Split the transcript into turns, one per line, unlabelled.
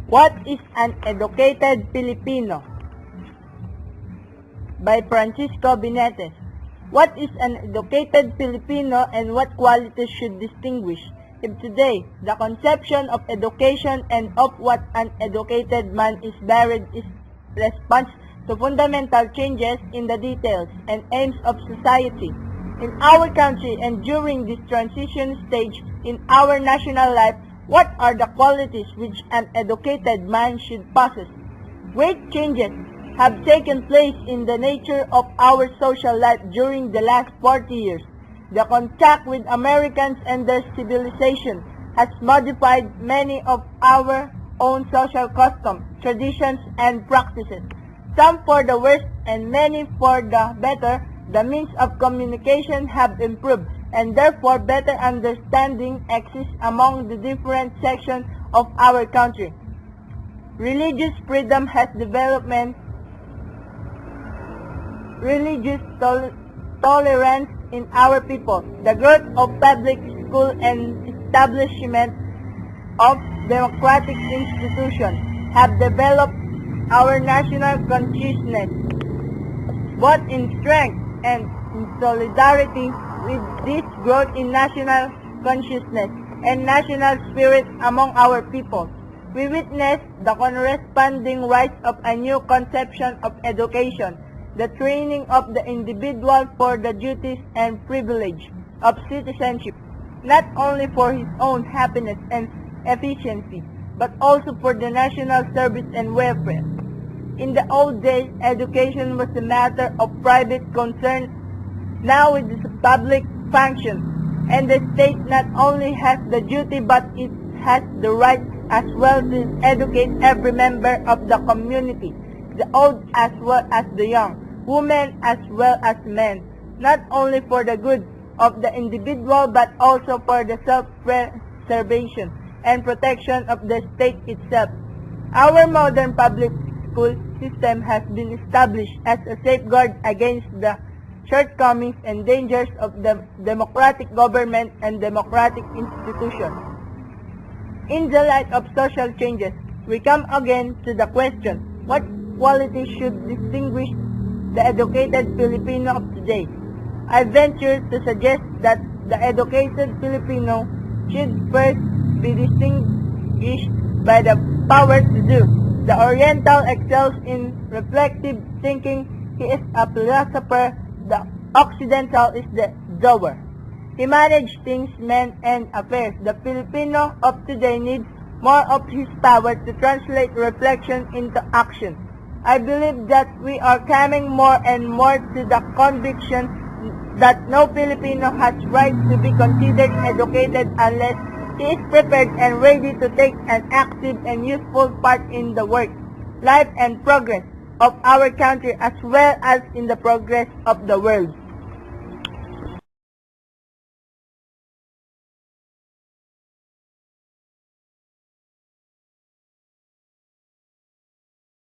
What is an educated Filipino? By Francisco Binetes. What is an educated Filipino and what qualities should distinguish him today? The conception of education and of what an educated man is varied is response to fundamental changes in the details and aims of society. In our country and during this transition stage in our national life, what are the qualities which an educated man should possess? Great changes have taken place in the nature of our social life during the last 40 years. The contact with Americans and their civilization has modified many of our own social customs, traditions, and practices. Some for the worse and many for the better. The means of communication have improved, and therefore better understanding exists among the different sections of our country. Religious freedom has developed, religious tolerance in our people. The growth of public school and establishment of democratic institutions have developed our national consciousness, both in strength and in solidarity with this growth in national consciousness and national spirit among our people. We witness the corresponding rise of a new conception of education, the training of the individual for the duties and privilege of citizenship, not only for his own happiness and efficiency, but also for the national service and welfare. In the old days, education was a matter of private concern. Now it is a public function, and the state not only has the duty but it has the right as well to educate every member of the community, the old as well as the young, women as well as men, not only for the good of the individual but also for the self-preservation and protection of the state itself. Our modern public school system has been established as a safeguard against the shortcomings and dangers of the democratic government and democratic institutions. In the light of social changes, we come again to the question, what qualities should distinguish the educated Filipino of today? I venture to suggest that the educated Filipino should first be distinguished by the power to do. The Oriental excels in reflective thinking. He is a philosopher. The Occidental is the doer. He manages things, men, and affairs. The Filipino of today needs more of his power to translate reflection into action. I believe that we are coming more and more to the conviction that no Filipino has right to be considered educated unless he is prepared and ready to take an active and useful part in the work, life, and progress of our country as well as in the progress of the world.